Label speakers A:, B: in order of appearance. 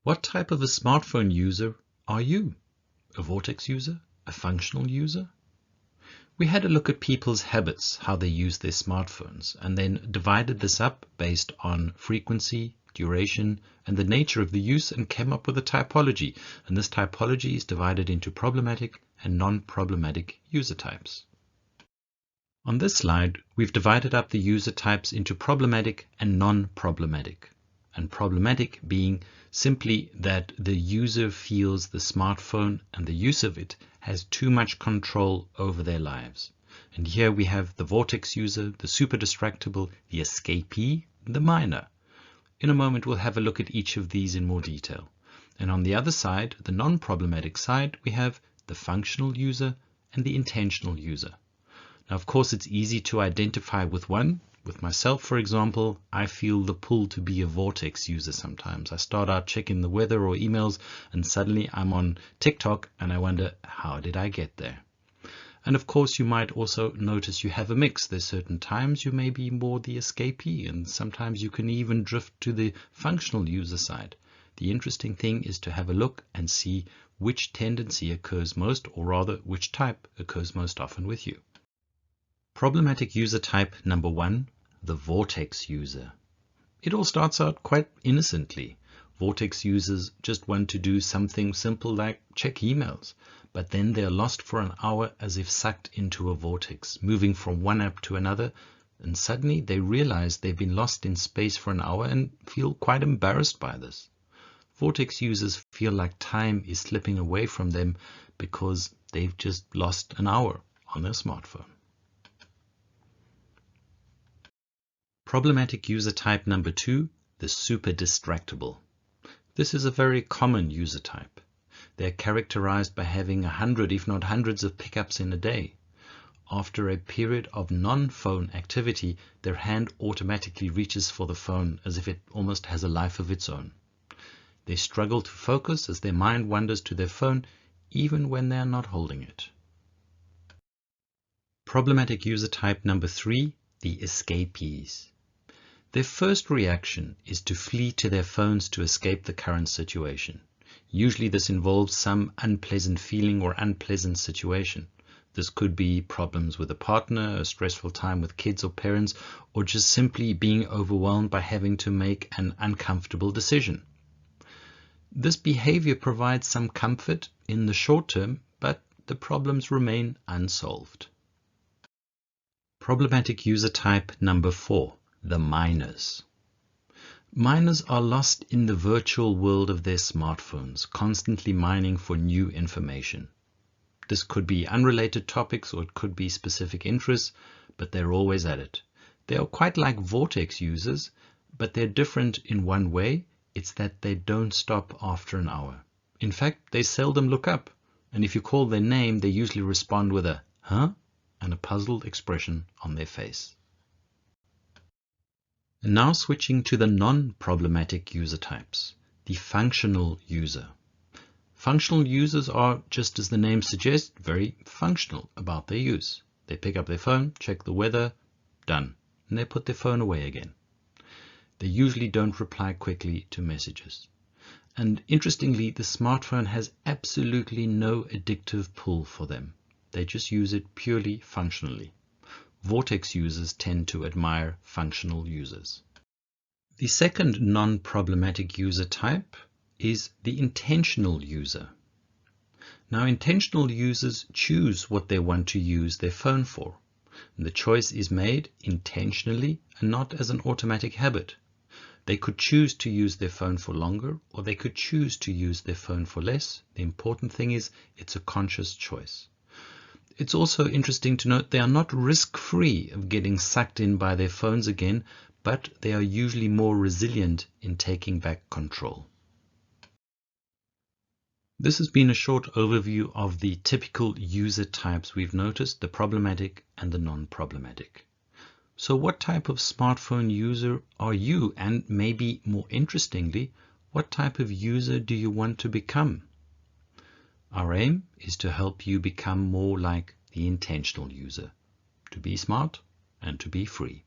A: What type of a smartphone user are you? A Vortex user? A functional user? We had a look at people's habits, how they use their smartphones, and then divided this up based on frequency, duration, and the nature of the use, and came up with a typology. And this typology is divided into problematic and non-problematic user types. On this slide, we've divided up the user types into problematic and non-problematic. And problematic being simply that the user feels the smartphone and the use of it has too much control over their lives. And here we have the Vortex user, the super distractible, the escapee, the minor. In a moment, we'll have a look at each of these in more detail. And on the other side, the non-problematic side, we have the functional user and the intentional user. Now, of course, it's easy to identify with one. With myself, for example, I feel the pull to be a Vortex user sometimes. I start out checking the weather or emails, and suddenly I'm on TikTok and I wonder, how did I get there? And of course, you might also notice you have a mix. There's certain times you may be more the escapee, and sometimes you can even drift to the functional user side. The interesting thing is to have a look and see which tendency occurs most, or rather, which type occurs most often with you. Problematic user type number 1, the Vortex user. It all starts out quite innocently. Vortex users just want to do something simple like check emails, but then they're lost for an hour as if sucked into a vortex, moving from one app to another, and suddenly they realize they've been lost in space for an hour and feel quite embarrassed by this. Vortex users feel like time is slipping away from them because they've just lost an hour on their smartphone. Problematic user type number 2, the super distractible. This is a very common user type. They're characterized by having 100, if not hundreds of pickups in a day. After a period of non-phone activity, their hand automatically reaches for the phone as if it almost has a life of its own. They struggle to focus as their mind wanders to their phone, even when they are not holding it. Problematic user type number 3, the escapees. Their first reaction is to flee to their phones to escape the current situation. Usually this involves some unpleasant feeling or unpleasant situation. This could be problems with a partner, a stressful time with kids or parents, or just simply being overwhelmed by having to make an uncomfortable decision. This behavior provides some comfort in the short term, but the problems remain unsolved. Problematic user type number 4. The minors. Minors are lost in the virtual world of their smartphones, constantly mining for new information. This could be unrelated topics or it could be specific interests, but they're always at it. They are quite like Vortex users, but they're different in one way. It's that they don't stop after an hour. In fact, they seldom look up, and if you call their name, they usually respond with a "huh?" and a puzzled expression on their face. And now switching to the non-problematic user types, the functional user. Functional users are, just as the name suggests, very functional about their use. They pick up their phone, check the weather, done, and they put their phone away again. They usually don't reply quickly to messages. And interestingly, the smartphone has absolutely no addictive pull for them. They just use it purely functionally. Vortex users tend to admire functional users. The second non-problematic user type is the intentional user. Now, intentional users choose what they want to use their phone for. And the choice is made intentionally and not as an automatic habit. They could choose to use their phone for longer, or they could choose to use their phone for less. The important thing is it's a conscious choice. It's also interesting to note they are not risk-free of getting sucked in by their phones again, but they are usually more resilient in taking back control. This has been a short overview of the typical user types we've noticed, the problematic and the non-problematic. So what type of smartphone user are you? And maybe more interestingly, what type of user do you want to become? Our aim is to help you become more like the intentional user, to be smart and to be free.